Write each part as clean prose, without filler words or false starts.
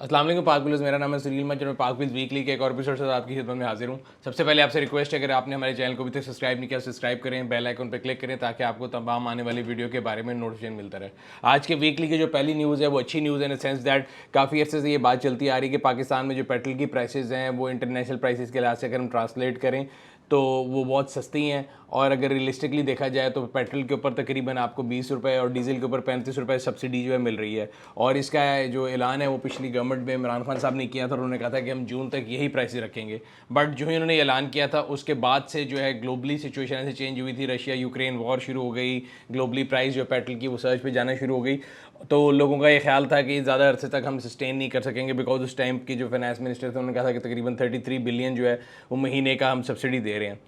अस्सलाम वालेकुम पाक व्यूअर्स, मेरा नाम है सुनील मच और मैं पाक व्यूज वीकली के एक और एपिसोड से आपकी खिदमत में हाजिर हूँ। सबसे पहले आपसे रिक्वेस्ट है, अगर आपने हमारे चैनल को अभी तक सब्सक्राइब नहीं किया, सब्सक्राइब करें, बेल आइकन पर क्लिक करें ताकि आपको तमाम आने वाली वीडियो के बारे में नोटिफिकेशन मिलता रहे। आज के वीकली की जो पहली न्यूज़ है वो अच्छी न्यूज़ है इन द सेंस दैट काफ़ी अर्से से ये बात चलती आ रही है कि पाकिस्तान में जो पेट्रोल की प्राइसेस हैं वो इंटरनेशनल प्राइसेस के लिहाज से अगर हम ट्रांसलेट करें तो वो बहुत सस्ती हैं। और अगर रियलिस्टिकली देखा जाए तो पेट्रोल के ऊपर तकरीबन आपको 20 रुपये और डीजल के ऊपर 35 रुपये सब्सिडी जो है मिल रही है। और इसका जो ऐलान है वो पिछली गवर्नमेंट में इमरान खान साहब ने किया था और उन्होंने कहा था कि हम जून तक यही प्राइसेस रखेंगे। बट जो ही उन्होंने ऐलान किया था उसके बाद से जो है ग्लोबली सिचुएशन ऐसे चेंज हुई थी, रशिया यूक्रेन वॉर शुरू हो गई, ग्लोबली प्राइस जो पेट्रोल की वो सर्च पे जाना शुरू हो गई। तो लोगों का ये ख्याल था कि ज़्यादा अरसे तक हम सस्टेन नहीं कर सकेंगे बिकॉज उस टाइम की जो फाइनेंस मिनिस्टर थे उन्होंने कहा था कि तकरीबन 33 बिलियन जो है वो महीने का हम सब्सिडी दे रहे हैं।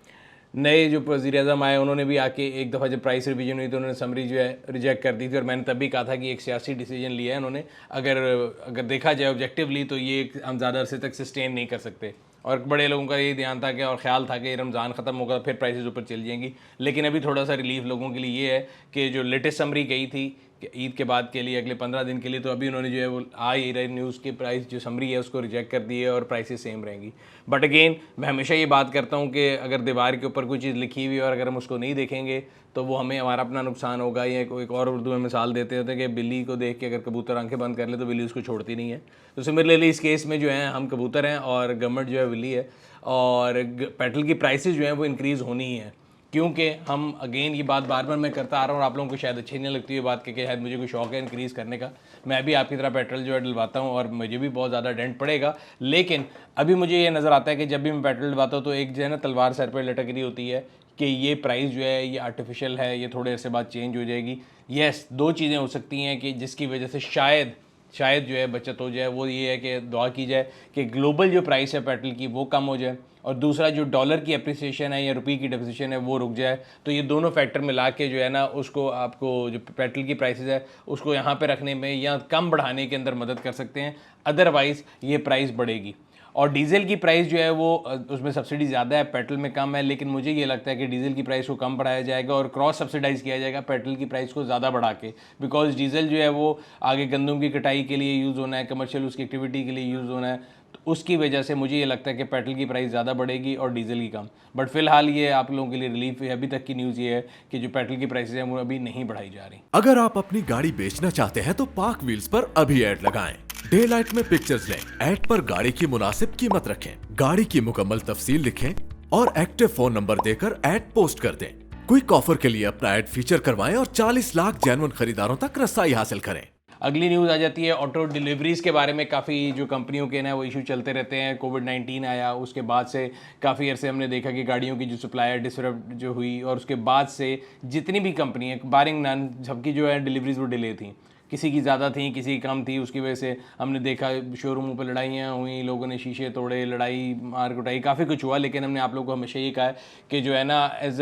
नए जो वज़ीर-ए-आज़म आए उन्होंने भी आके एक दफ़ा जब प्राइस रिवीजन हुई तो उन्होंने समरी जो है रिजेक्ट कर दी थी और मैंने तब भी कहा था कि एक सियासी डिसीजन लिया है उन्होंने। अगर देखा जाए ऑब्जेक्टिवली तो ये हम ज़्यादा अरसे तक सस्टेन नहीं कर सकते। और बड़े लोगों का ये ध्यान था कि और ख्याल था कि रमज़ान ख़त्म होगा फिर प्राइसेस ऊपर चल जाएंगी। लेकिन अभी थोड़ा सा रिलीफ लोगों के लिए ये है कि जो लेटेस्ट समरी गई थी कि ईद के बाद के लिए अगले 15 दिन के लिए, तो अभी उन्होंने जो है वो आ ही रही न्यूज़ की प्राइस जो समरी है उसको रिजेक्ट कर दी है और प्राइसेस सेम रहेंगी। बट अगेन मैं हमेशा ये बात करता हूँ कि अगर दीवार के ऊपर कोई चीज़ लिखी हुई है और अगर हम उसको नहीं देखेंगे तो वो हमें हमारा अपना नुकसान होगा। या एक और उर्दू में मिसाल देते होते हैं कि बिल्ली को देख के अगर कबूतर आंखें बंद कर ले तो बिल्ली उसको छोड़ती नहीं है। तो सिमिलरली इस केस में जो है हम कबूतर हैं और गवर्नमेंट जो है बिल्ली है और पेट्रोल की प्राइसेस जो हैं वो इंक्रीज़ होनी ही है। क्योंकि हम अगेन ये बात बार बार मैं करता आ रहा हूँ और आप लोगों को शायद अच्छी नहीं लगती ये बात कि शायद मुझे कोई शौक है इंक्रीज़ करने का। मैं भी आपकी तरह पेट्रोल जो है डलवाता हूँ और मुझे भी बहुत ज़्यादा डेंट पड़ेगा। लेकिन अभी मुझे ये नज़र आता है कि जब भी मैं पेट्रोल डलवाता हूँ तो एक जो है ना तलवार सर पर लटक रही होती है कि ये प्राइस जो है ये आर्टिफिशियल है, ये थोड़े अरसे बाद चेंज हो जाएगी। येस, दो चीज़ें हो सकती हैं कि जिसकी वजह से शायद जो है बचत हो जाए। वो ये है कि दुआ की जाए कि ग्लोबल जो प्राइस है पेट्रोल की वो कम हो जाए और दूसरा जो डॉलर की अप्रिसिएशन है या रुपये की डिप्रिसिएशन है वो रुक जाए। तो ये दोनों फैक्टर मिला के जो है ना उसको आपको जो पेट्रोल की प्राइसेस है उसको यहाँ पे रखने में या कम बढ़ाने के अंदर मदद कर सकते हैं। अदरवाइज़ ये प्राइस बढ़ेगी। और डीजल की प्राइस जो है वो उसमें सब्सिडी ज़्यादा है, पेट्रोल में कम है। लेकिन मुझे ये लगता है कि डीजल की प्राइस को कम बढ़ाया जाएगा और क्रॉस सब्सिडाइज़ किया जाएगा पेट्रोल की प्राइस को ज़्यादा बढ़ा के। बिकॉज डीजल जो है वो आगे गंदम की कटाई के लिए यूज़ होना है, कमर्शियल उसकी एक्टिविटी के लिए यूज़ होना है। तो उसकी वजह से मुझे ये लगता है कि पेट्रोल की प्राइस ज़्यादा बढ़ेगी और डीजल की कम। बट फिलहाल ये आप लोगों के लिए रिलीफ है। अभी तक की न्यूज़ ये है कि जो पेट्रोल की प्राइसेस हैं वो अभी नहीं बढ़ाई जा रही। अगर आप अपनी गाड़ी बेचना चाहते हैं तो पाक व्हील्स पर अभी ऐड लगाएं। डे लाइट में पिक्चर्स लें, ऐड पर गाड़ी की मुनासिब कीमत रखें, गाड़ी की मुकम्मल तफसील लिखें और एक्टिव फोन नंबर देकर ऐड पोस्ट कर दें। क्विक ऑफर के लिए अपना ऐड फीचर करवाएं और 40 लाख जेन्युइन खरीदारों तक रसाई हासिल करें। अगली न्यूज़ आ जाती है ऑटो डिलीवरीज़ के बारे में। काफ़ी जो कंपनियों के ना वो इशू चलते रहते हैं। कोविड-19 आया उसके बाद से काफ़ी अरसे हमने देखा कि गाड़ियों की जो सप्लाई है डिसरप्ट जो हुई और उसके बाद से जितनी भी कंपनी है बारिंग नन सबकी जो है डिलीवरीज वो डिले थी। किसी की ज़्यादा थी, किसी की कम थी। उसकी वजह से हमने देखा शोरूमों पर लड़ाइयाँ हुई, लोगों ने शीशे तोड़े, लड़ाई मार कुटाई काफ़ी कुछ हुआ। लेकिन हमने आप लोगों को हमेशा ये कहा है कि जो है ना एज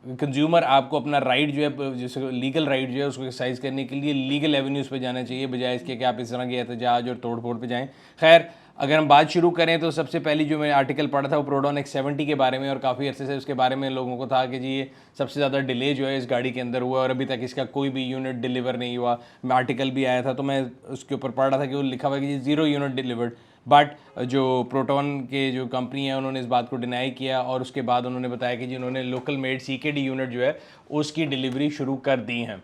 कंज्यूमर आपको अपना राइट जो है जैसे लीगल राइट जो है उसको एक्सरसाइज करने के लिए लीगल एवेन्यूज़ पे जाना चाहिए बजाय इसके कि आप इस तरह के एहतजाज और तोड़ फोड़ पे जाएं। खैर, अगर हम बात शुरू करें तो सबसे पहली जो मैं आर्टिकल पढ़ा था वो प्रोटॉन X70 के बारे में और काफ़ी अर्से से उसके बारे में लोगों को था कि जी ये सबसे ज़्यादा डिले जो है इस गाड़ी के अंदर हुआ और अभी तक इसका कोई भी यूनिट डिलीवर नहीं हुआ। मैं आर्टिकल भी आया था तो मैं उसके ऊपर पढ़ रहा था कि वो लिखा हुआ है कि 0 यूनिट डिलीवर्ड। बट जो प्रोटॉन के जो कंपनी है उन्होंने इस बात को डिनाई किया और उसके बाद उन्होंने बताया कि जिन्होंने लोकल मेड CKD यूनिट जो है उसकी डिलीवरी शुरू कर दी हैं।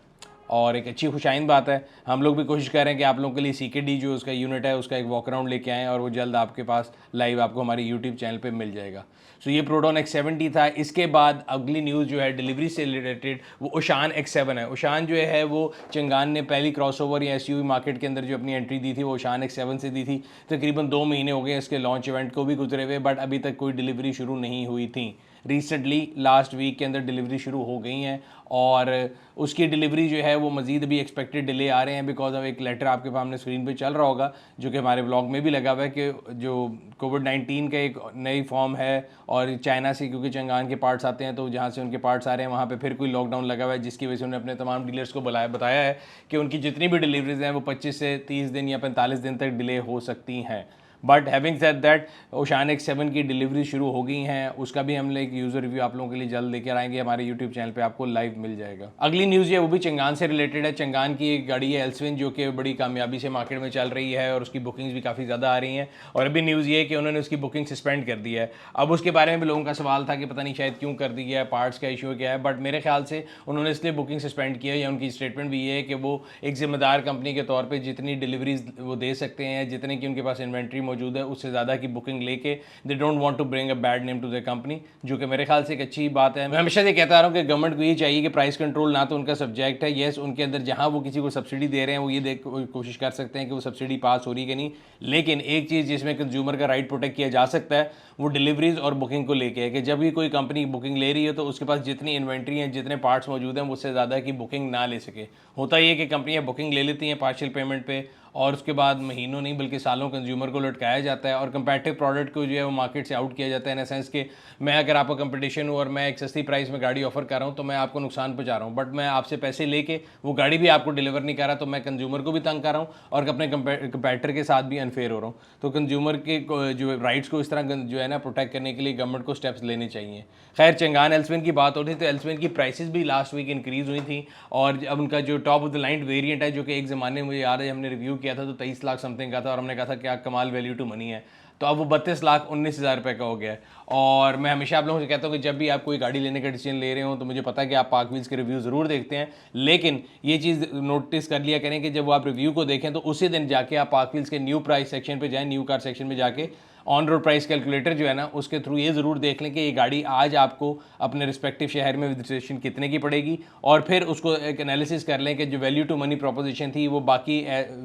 और एक अच्छी खुशाइन बात है। हम लोग भी कोशिश कर रहे हैं कि आप लोगों के लिए CKD जो उसका यूनिट है उसका एक वॉक अराउंड लेके आएँ और वो जल्द आपके पास लाइव आपको हमारे यूट्यूब चैनल पे मिल जाएगा। सो ये प्रोटॉन X70 था। इसके बाद अगली न्यूज़ जो है डिलीवरी से रिलेटेड वो उशान X7 है। उशान जो है वो चंगान ने पहली क्रॉसओवर या SUV मार्केट के अंदर जो अपनी एंट्री दी थी वो उशान X7 से दी थी। तकरीबन 2 महीने हो गए इसके लॉन्च इवेंट को भी गुजरे हुए बट अभी तक कोई डिलीवरी शुरू नहीं हुई थी। रिसेंटली लास्ट वीक के अंदर डिलीवरी शुरू हो गई हैं और उसकी डिलीवरी जो है वो मज़ीद भी एक्सपेक्टेड डिले आ रहे हैं बिकॉज ऑफ एक लेटर आपके सामने स्क्रीन पे चल रहा होगा जो कि हमारे ब्लॉग में भी लगा हुआ है कि जो कोविड-19 का एक नई फॉर्म है और चाइना से क्योंकि चंगान के पार्ट्स आते हैं तो जहाँ से उनके पार्ट्स आ रहे हैं वहाँ पे फिर कोई लॉकडाउन लगा हुआ है जिसकी वजह से उन्होंने अपने तमाम डीलर्स को बताया है कि उनकी जितनी भी डिलीवरीज हैं वो 25 से 30 दिन या 45 दिन तक डिले हो सकती हैं। But having said that Oshan X7 की डिलीवरी शुरू हो गई हैं, उसका भी हम एक यूज़र रिव्यू आप लोगों के लिए जल्द लेकर आएंगे, हमारे यूट्यूब चैनल पे आपको लाइव मिल जाएगा। अगली न्यूज़ है वो भी चंगान से रिलेटेड है। चंगान की एक गाड़ी है एल्सविन जो कि बड़ी कामयाबी से मार्केट में चल रही है और उसकी बुकिंग्स भी काफ़ी ज़्यादा आ रही हैं, और अभी न्यूज़ ये है कि उन्होंने उसकी बुकिंग सस्पेंड कर दी है। अब उसके बारे में भी लोगों का सवाल था कि पता नहीं शायद क्यों कर दी गया है, पार्ट्स का इशू क्या है, बट मेरे ख्याल से उन्होंने इसलिए बुकिंग सस्पेंड किया है, या उनकी स्टेटमेंट भी ये है कि वो एक जिम्मेदार कंपनी के तौर पे जितनी डिलीवरीज वो दे सकते हैं, जितने की उनके पास इन्वेंट्री मौजूद है, उससे ज़्यादा की बुकिंग लेके they don't want to bring a bad name to the company, जो कि मेरे ख्याल से एक अच्छी बात है। मैं हमेशा ये कहता रहा हूँ कि गवर्नमेंट को ये चाहिए कि प्राइस कंट्रोल ना तो उनका सब्जेक्ट है, येस उनके अंदर जहाँ वो किसी को सब्सिडी दे रहे हैं वो ये कोशिश कर सकते हैं कि वो सब्सिडी पास हो रही है कि नहीं, लेकिन एक चीज़ जिसमें कंज्यूमर का राइट प्रोटेक्ट किया जा सकता है वो डिलीवरीज और बुकिंग को लेके है कि जब भी कोई कंपनी बुकिंग ले रही है तो उसके पास जितनी इन्वेंट्री है, जितने पार्ट्स मौजूद हैं, उससे ज़्यादा की बुकिंग ना ले सके। होता ये कि कंपनियां बुकिंग ले लेती हैं पार्शियल पेमेंट पे, और उसके बाद महीनों नहीं बल्कि सालों कंज्यूमर को लटकाया जाता है और कंपैटिटिव प्रोडक्ट को जो है वो मार्केट से आउट किया जाता है, इन सेंस कि मैं अगर आपका कंपटीशन हूँ और मैं एक सस्ती प्राइस में गाड़ी ऑफर कर रहा हूँ तो मैं आपको नुकसान पहुँचा रहा हूँ, बट मैं आपसे पैसे लेके वो गाड़ी भी आपको डिलीवर नहीं कर रहा, तो मैं कंज्यूमर को भी तंग कर रहा हूँ और अपने कंपैटिटर के साथ भी अनफेयर हो रहा हूँ। तो कंज्यूमर के जो राइट्स को इस तरह जो है ना प्रोटेक्ट करने के लिए गवर्नमेंट को स्टेप्स लेने चाहिए। खैर चंगान एल्सविन की बात हो रही तो एल्सविन की प्राइसेस भी लास्ट वीक इंक्रीज़ हुई थी, और अब उनका जो top of the line variant है जो कि एक ज़माने में मुझे याद है हमने रिव्यू किया था तो 23 लाख समथिंग का था, और हमने कहा था क्या कमाल वैल्यू टू मनी है, तो अब वो 32,19,000 रुपये का हो गया है। और मैं हमेशा आप लोगों से कहता हूँ कि जब भी आप कोई गाड़ी लेने का डिसीजन ले रहे हो तो मुझे पता है कि आप पार्क व्हील्स के रिव्यू ज़रूर देखते हैं, लेकिन ये चीज़ नोटिस कर लिया करें कि जब वो आप रिव्यू को देखें तो उसी दिन जाके आप पार्क व्हील्स के न्यू प्राइस सेक्शन पे जाएं, न्यू कार सेक्शन में जाके ऑन रोड प्राइस कैलकुलेटर जो है ना उसके थ्रू ये ज़रूर देख लें कि ये गाड़ी आज आपको अपने रिस्पेक्टिव शहर में रजिस्ट्रेशन कितने की पड़ेगी, और फिर उसको एक एनालिसिस कर लें कि जो वैल्यू टू मनी प्रोपोजिशन थी वो बाकी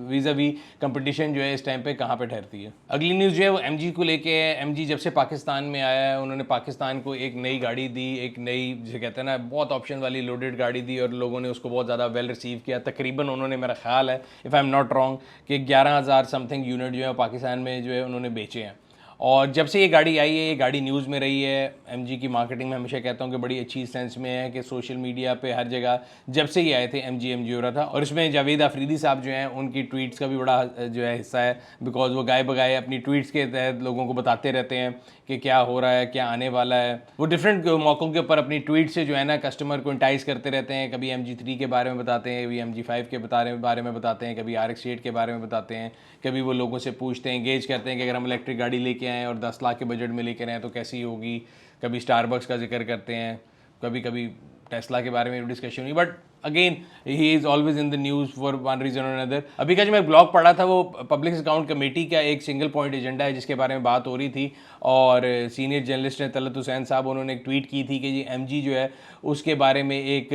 वीज़ा वी कंपटीशन जो है इस टाइम पे कहाँ पे ठहरती है। अगली न्यूज़ जो है वो एमजी को लेके है। एमजी जब से पाकिस्तान में आया है उन्होंने पाकिस्तान को एक नई गाड़ी दी, एक नई जिसे कहते हैं ना बहुत ऑप्शन वाली लोडेड गाड़ी दी, और लोगों ने उसको बहुत ज़्यादा वेल रिसीव किया। तकरीबन उन्होंने, मेरा ख्याल है if I am not wrong, कि 11,000 समथिंग यूनिट जो है पाकिस्तान में जो है उन्होंने बेचे हैं। और जब से ये गाड़ी आई है, ये गाड़ी न्यूज़ में रही है। एमजी की मार्केटिंग में हमेशा कहता हूँ कि बड़ी अच्छी सेंस में है कि सोशल मीडिया पे हर जगह जब से ये आए थे एमजी हो रहा था, और इसमें जावेद अफरीदी साहब जो हैं उनकी ट्वीट्स का भी बड़ा जो है हिस्सा है, बिकॉज वो गाए बगाए अपनी ट्वीट्स के तहत लोगों को बताते रहते हैं कि क्या हो रहा है, क्या आने वाला है। वो डिफरेंट मौक़ों के ऊपर अपनी ट्वीट से जो है ना कस्टमर को इंटाइज करते रहते हैं। कभी MG3 के बारे में बताते हैं, कभी MG5 के बारे में बताते हैं, कभी RX-8 के बारे में बताते हैं, कभी वो लोगों से पूछते हैं, एंगेज करते हैं कि अगर हम इलेक्ट्रिक गाड़ी लेके आएँ और 10 लाख के बजट में लेकर आएँ तो कैसी होगी। कभी स्टारबक्स का जिक्र करते हैं, कभी कभी टेस्ला के बारे में डिस्कशन हुई, but again he is always in the news for one reason और अनदर। अभी का जो मैं ब्लॉग पढ़ा था वो पब्लिक अकाउंट कमेटी का एक सिंगल पॉइंट एजेंडा है जिसके बारे में बात हो रही थी, और सीनियर जर्नलिस्ट हैं तलत हुसैन साहब, उन्होंने एक ट्वीट की थी कि जी MG जो है उसके बारे में एक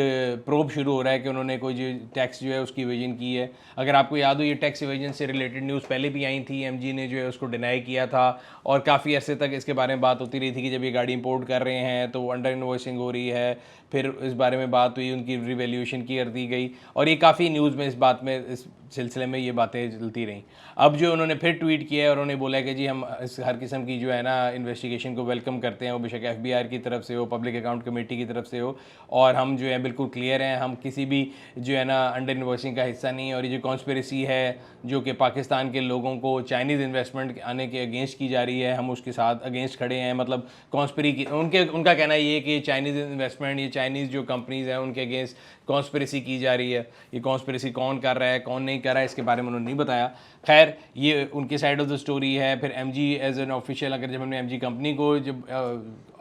प्रोब शुरू हो रहा है कि उन्होंने कोई जो टैक्स जो है उसकी इवेजन की है। अगर आपको याद हो ये टैक्स इवेजन से रिलेटेड न्यूज़ पहले भी आई थी, MG ने जो है उसको डिनाई किया था, और काफ़ी अरसे तक इसके बारे में बात होती रही थी कि जब ये गाड़ी इंपोर्ट कर रहे हैं तो अंडर इन्वॉइसिंग हो रही है। फिर इस बारे में बात हुई, उनकी रिवैल्यूएशन की कर दी गई, और ये काफ़ी न्यूज़ में इस बात में इस सिलसिले में ये बातें चलती रहीं। अब जो उन्होंने फिर ट्वीट किया है और उन्होंने बोला है कि जी हम इस हर किस्म की जो है ना इन्वेस्टिगेशन को वेलकम करते हैं, वो बेशक FBI की तरफ से हो, पब्लिक अकाउंट कमेटी की तरफ से हो, और हम जो है बिल्कुल क्लियर हैं, हम किसी भी जो है ना अंडर इन्वॉइसिंग का हिस्सा नहीं है। और ये जो कॉन्स्पिरेसी है जो कि पाकिस्तान के लोगों को चाइनीज़ इन्वेस्टमेंट आने के अगेंस्ट की जा रही है, हम उसके साथ अगेंस्ट खड़े हैं। मतलब कॉन्स्पिरी की उनका कहना ये है कि चाइनीज़ इन्वेस्टमेंट, ये चाइनीज़ जो कंपनीज़ हैं उनके अगेंस्ट कॉन्स्पिरेसी की जा रही है। ये कॉन्स्पिरेसी कौन कर रहा है, कौन नहीं कर रहा है, इसके बारे में उन्होंने नहीं बताया। खैर ये उनकी साइड ऑफ द स्टोरी है। फिर MG एज एन ऑफिशियल, अगर जब हमने MG कंपनी को जब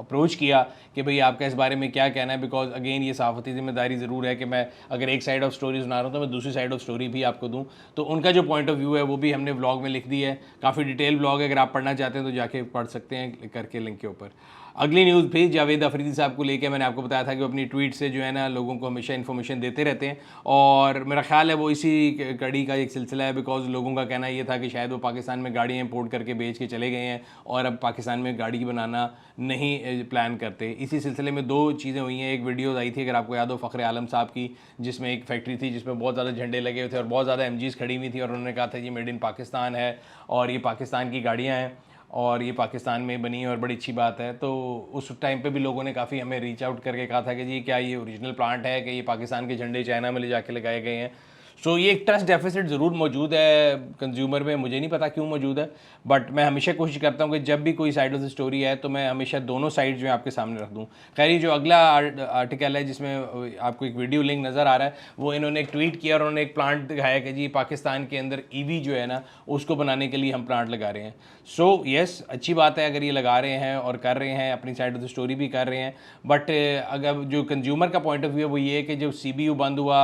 अप्रोच किया कि भाई आपका इस बारे में क्या कहना है, बिकॉज अगेन ये सहाफ़ती जिम्मेदारी ज़रूर है कि मैं अगर एक साइड ऑफ स्टोरी सुना रहा हूँ तो मैं दूसरी साइड ऑफ स्टोरी भी आपको दूँ, तो उनका जो पॉइंट ऑफ व्यू है वो भी हमने व्लॉग में लिख दी है। काफ़ी डिटेल व्लॉग है, अगर आप पढ़ना चाहते हैं तो जाके पढ़ सकते हैं करके लिंक के ऊपर। अगली न्यूज़ फिर जावेद अफरीदी साहब को लेके मैंने आपको बताया था कि वो अपनी ट्वीट से जो है ना लोगों को हमेशा इन्फॉर्मेशन देते रहते हैं, और मेरा ख्याल है वो इसी कड़ी का एक सिलसिला है, बिकॉज लोगों का कहना ये था कि शायद वो पाकिस्तान में गाड़ियाँ इंपोर्ट करके बेच के चले गए हैं और अब पाकिस्तान में गाड़ी बनाना नहीं प्लान करते। इसी सिलसिले में दो चीज़ें हुई हैं। एक वीडियो आई थी, अगर आपको याद हो, फ़ख्र आलम साहब की, जिसमें एक फैक्ट्री थी जिसमें बहुत ज़्यादा झंडे लगे हुए थे और बहुत ज़्यादा MGs खड़ी हुई थी, और उन्होंने कहा था जी मेड इन पाकिस्तान है और ये पाकिस्तान की गाड़ियाँ हैं और ये पाकिस्तान में बनी है और बड़ी अच्छी बात है। तो उस टाइम पे भी लोगों ने काफ़ी हमें रीच आउट करके कहा था कि जी क्या ये ओरिजिनल प्लांट है कि ये पाकिस्तान के झंडे चाइना में ले जाके लगाए गए हैं। सो ये एक ट्रस्ट डेफिसिट ज़रूर मौजूद है कंज्यूमर में, मुझे नहीं पता क्यों मौजूद है, बट मैं हमेशा कोशिश करता हूँ कि जब भी कोई साइड ऑफ द स्टोरी है तो मैं हमेशा दोनों साइड जो है आपके सामने रख दूँ। खैर ये जो अगला आर्टिकल है जिसमें आपको एक वीडियो लिंक नज़र आ रहा है, वो इन्होंने एक ट्वीट किया और उन्होंने एक प्लांट दिखाया कि जी पाकिस्तान के अंदर ईवी जो है ना उसको बनाने के लिए हम प्लांट लगा रहे हैं। सो यस, अच्छी बात है अगर ये लगा रहे हैं और कर रहे हैं, अपनी साइड ऑफ द स्टोरी भी कर रहे हैं, बट अगर जो कंज्यूमर का पॉइंट ऑफ व्यू है वो ये है कि जब CBU बंद हुआ,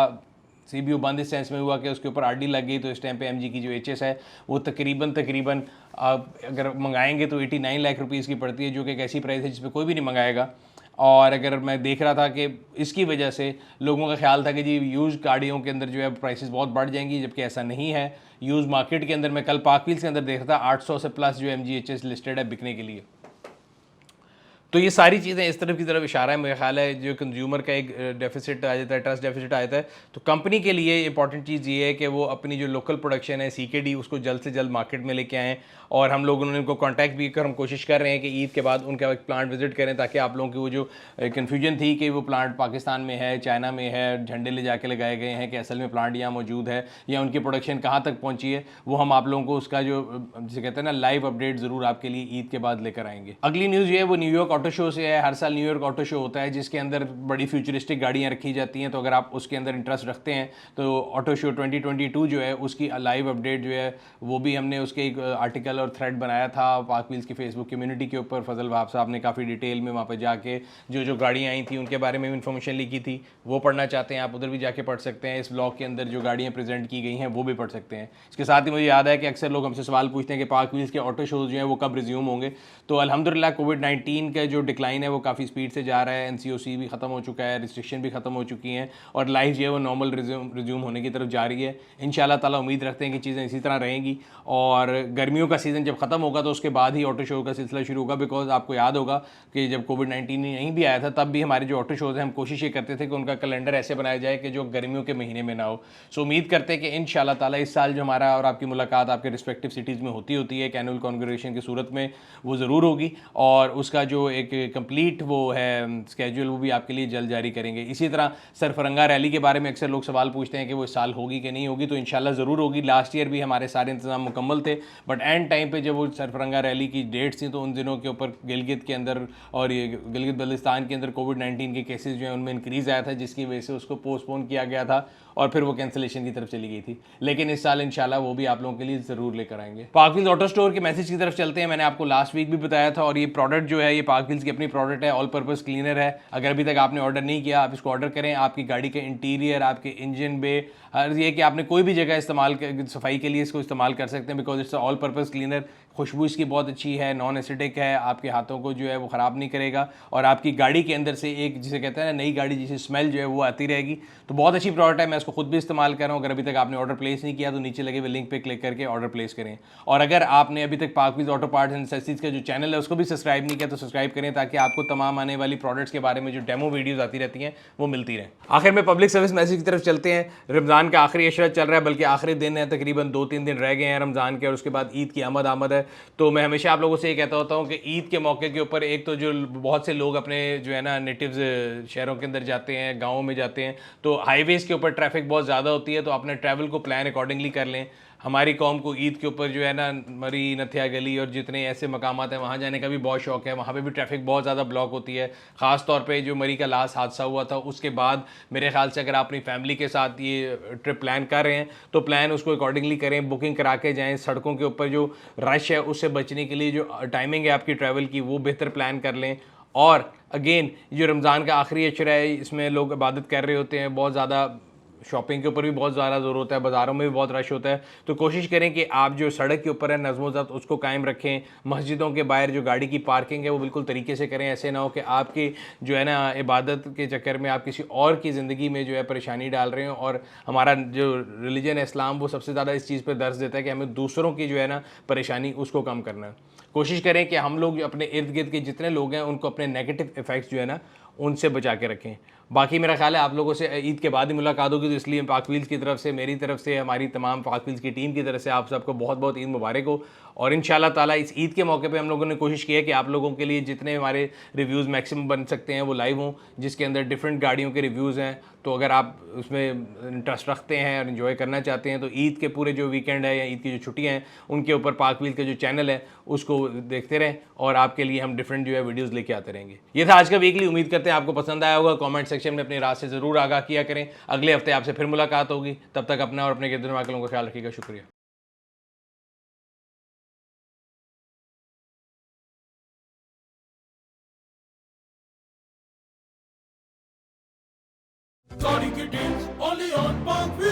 CBU बंद इस सेंस में हुआ कि उसके ऊपर RD लग गई, तो इस टाइम पे MG की जो HS है वो तकरीबन आप अगर मंगाएंगे तो 89 लाख रुपीज़ की पड़ती है, जो कि एक ऐसी प्राइस है जिस पर कोई भी नहीं मंगाएगा। और अगर मैं देख रहा था कि इसकी वजह से लोगों का ख्याल था कि जी यूज़ गाड़ियों के अंदर जो है प्राइसेस बहुत बढ़ जाएंगी, जबकि ऐसा नहीं है। यूज़ मार्केट के अंदर मैं कल पाक व्हील्स के अंदर देख रहा था 800 से प्लस जो MG HS लिस्टेड है बिकने के लिए। तो ये सारी चीज़ें इस तरफ की तरफ इशारा है। मेरा ख्याल है जो कंज्यूमर का एक डेफिसिट आ जाता है, ट्रस्ट डेफिसिट आ जाता है, तो कंपनी के लिए इंपॉर्टेंट चीज़ ये है कि वो अपनी जो लोकल प्रोडक्शन है CKD उसको जल्द से जल्द मार्केट में लेके आएँ। और हम लोगों ने उनको कांटेक्ट भी कर, हम कोशिश कर रहे हैं कि ईद के बाद उनका एक प्लांट विजिट करें, ताकि आप लोगों की वो जो कन्फ्यूजन थी कि वो प्लांट पाकिस्तान में है, चाइना में है, झंडे ले जाके लगाए गए हैं, कि असल में प्लांट यहाँ मौजूद है या उनकी प्रोडक्शन कहाँ तक पहुँची है, वो हम आप लोगों को उसका जो जिसे कहते हैं ना लाइव अपडेट ज़रूर आपके लिए ईद के बाद लेकर आएंगे। अगली न्यूज़ ये है वो न्यूयॉर्क ऑटो शो से है। हर साल न्यूयॉर्क ऑटो शो होता है जिसके अंदर बड़ी फ्यूचरिस्टिक गाड़ियाँ रखी जाती हैं, तो अगर आप उसके अंदर इंटरेस्ट रखते हैं तो ऑटो शो 2022 जो है उसकी लाइव अपडेट जो है वो भी हमने उसके एक आर्टिकल और थ्रेड बनाया था पाक व्हील्स की फेसबुक कम्युनिटी के ऊपर। फजल वहाब साहब ने काफ़ी डिटेल में वहाँ पर जाके जो गाड़ियाँ आई थी उनके बारे में भी इन्फॉर्मेशन लिखी थी, वो पढ़ना चाहते हैं आप उधर भी जाके पढ़ सकते हैं। इस ब्लॉग के अंदर जो गाड़ियाँ प्रेजेंट की गई हैं वो भी पढ़ सकते हैं। इसके साथ ही मुझे याद है कि अक्सर लोग हमसे सवाल पूछते हैं कि पाक व्हील्स के ऑटो शोज़ जो हैं वो कब रिज्यूम होंगे। तो अल्हम्दुलिल्लाह कोविड-19 का जो डिक्लाइन है वो काफ़ी स्पीड से जा रहा है, NCOC भी ख़त्म हो चुका है, रिस्ट्रिक्शन भी ख़त्म हो चुकी हैं और लाइफ जो है वो नॉर्मल रिज्यूम होने की तरफ जा रही है। इंशाल्लाह ताला उम्मीद रखते हैं कि चीज़ें इसी तरह रहेंगी और गर्मियों का सीज़न जब ख़त्म होगा तो उसके बाद ही ऑटो शो का सिलसिला शुरू होगा। बिकॉज आपको याद होगा कि जब कोविड-19 नहीं भी आया था तब भी हमारे जो ऑटो शोज़ हैं हम कोशिश ये करते थे कि उनका कैलेंडर ऐसे बनाया जाए कि जो गर्मियों के महीने में ना हो। सो उम्मीद करते हैं कि इंशाल्लाह ताला इस साल जो हमारा और आपकी मुलाकात आपके रिस्पेक्टिव सिटीज़ में होती है एनुअल कॉन्ग्रेगेशन की सूरत में, वो ज़रूर होगी और उसका जो एक कंप्लीट वो है स्केड्यूल वो भी आपके लिए जल्द जारी करेंगे। इसी तरह सरफरंगा रैली के बारे में अक्सर लोग सवाल पूछते हैं कि वो इस साल होगी कि नहीं होगी, तो इंशाल्लाह ज़रूर होगी। लास्ट ईयर भी हमारे सारे इंतजाम मुकम्मल थे, बट एंड टाइम पे जब वो सरफरंगा रैली की डेट्स थी तो उन दिनों के ऊपर गिलगित के अंदर और ये गिलगित बल्तिस्तान के अंदर कोविड-19 के केसेस जो हैं उनमें इंक्रीज़ आया था, जिसकी वजह से उसको पोस्टपोन किया गया था और फिर वो कैंसिलेशन की तरफ चली गई थी। लेकिन इस साल इंशाल्लाह वो भी आप लोगों के लिए ज़रूर लेकर आएंगे। पाक व्हील्स ऑटो स्टोर के मैसेज की तरफ चलते हैं। मैंने आपको लास्ट वीक भी बताया था और ये प्रोडक्ट जो है ये पाक व्हील्स की अपनी प्रोडक्ट है, ऑल पर्पज़ क्लीनर है। अगर अभी तक आपने ऑर्डर नहीं किया आप इसको ऑर्डर करें। आपकी गाड़ी के इंटीरियर, आपके इंजन बे, हर ये कि आपने कोई भी जगह इस्तेमाल सफाई के लिए इसको इस्तेमाल कर सकते हैं। Because it's all purpose cleaner, खुशबू इसकी बहुत अच्छी है, नॉन एसिडिक है, आपके हाथों को जो है वो ख़राब नहीं करेगा और आपकी गाड़ी के अंदर से एक जिसे कहते हैं ना नई गाड़ी जिसे स्मेल जो है वो आती रहेगी। तो बहुत अच्छी प्रोडक्ट है, मैं इसको खुद भी इस्तेमाल कर रहा हूँ। अगर अभी तक आपने ऑर्डर प्लेस नहीं किया तो नीचे लगे हुए लिंक पे क्लिक करके ऑर्डर प्लेस करें। और अगर आपने अभी तक पाक wheels auto parts and accessories का जो चैनल है उसको भी सब्सक्राइब नहीं किया तो सब्सक्राइब करें, ताकि आपको तमाम आने वाली प्रोडक्ट्स के बारे में जो डेमो वीडियोज़ आती रहती हैं वो मिलती रहें। आखिर में पब्लिक सर्विस मैसेज की तरफ चलते हैं। रमज़ान का आखिरी अशरा चल रहा है, बल्कि आखिरी दिन है, तकरीबन 2-3 दिन रह गए हैं रमज़ान के और उसके बाद ईद की आमद है। तो मैं हमेशा आप लोगों से ये कहता होता हूँ कि ईद के मौके के ऊपर एक तो जो बहुत से लोग अपने जो है ना नेटिव्स शहरों के अंदर जाते हैं, गाँव में जाते हैं, तो हाईवेज़ के ऊपर ट्रैफिक बहुत ज़्यादा होती है, तो अपने ट्रैवल को प्लान अकॉर्डिंगली कर लें। हमारी कौम को ईद के ऊपर जो है ना मरी, नथिया गली और जितने ऐसे मकामात हैं वहाँ जाने का भी बहुत शौक है। वहाँ पे भी ट्रैफिक बहुत ज़्यादा ब्लॉक होती है। ख़ास तौर पे जो मरी का लास्ट हादसा हुआ था उसके बाद मेरे ख्याल से अगर आप अपनी फैमिली के साथ ये ट्रिप प्लान कर रहे हैं तो प्लान उसको अकॉर्डिंगली करें, बुकिंग करा के जाएँ। सड़कों के ऊपर जो रश है उससे बचने के लिए जो टाइमिंग है आपकी ट्रैवल की वो बेहतर प्लान कर लें। और अगेन जो रमज़ान का आखिरी अशरा है इसमें लोग इबादत कर रहे होते हैं, बहुत ज़्यादा शॉपिंग के ऊपर भी बहुत ज़्यादा ज़ोर होता है, बाज़ारों में भी बहुत रश होता है। तो कोशिश करें कि आप जो सड़क के ऊपर है नज़्म व ज़ब्त उसको कायम रखें। मस्जिदों के बाहर जो गाड़ी की पार्किंग है वो बिल्कुल तरीके से करें। ऐसे ना हो कि आपकी जो है ना इबादत के चक्कर में आप किसी और की ज़िंदगी में जो है परेशानी डाल रहे हो। और हमारा जो रिलीजन है इस्लाम वो सबसे ज़्यादा इस चीज़ पर दर्ज देता है कि हमें दूसरों की जो है ना परेशानी उसको कम करना है। कोशिश करें कि हम लोग अपने इर्द गिर्द के जितने लोग हैं उनको अपने नेगेटिव इफ़ेक्ट्स जो है ना उनसे बचा के रखें। बाकी मेरा ख्याल है आप लोगों से ईद के बाद ही मुलाकात होगी, तो इसलिए पाक व्हील्स की तरफ से, मेरी तरफ से, हमारी तमाम पाक व्हील्स की टीम की तरफ से आप सबको बहुत बहुत ईद मुबारक हो। और इंशाल्लाह ताला इस ईद के मौके पे हम लोगों ने कोशिश की है कि आप लोगों के लिए जितने हमारे रिव्यूज़ मैक्सिमम बन सकते हैं वो लाइव हों, जिसके अंदर डिफरेंट गाड़ियों के रिव्यूज़ हैं। तो अगर आप उसमें इंटरेस्ट रखते हैं और इन्जॉय करना चाहते हैं तो ईद के पूरे जो वीकेंड है या ईद की जो छुट्टियां हैं उनके ऊपर पाक व्हील का जो चैनल है उसको देखते रहें और आपके लिए हम डिफरेंट जो है वीडियोस लेके आते रहेंगे। ये था आज का वीकली, उम्मीद करते हैं आपको पसंद आया होगा। कमेंट सेक्शन में अपनी राय से ज़रूर आगाह किया करें। अगले हफ्ते आपसे फिर मुलाकात होगी, तब तक अपना और अपने गिरदन वालों का ख्याल रखिएगा। शुक्रिया। Gaudi Kittens, only on Park Wheel.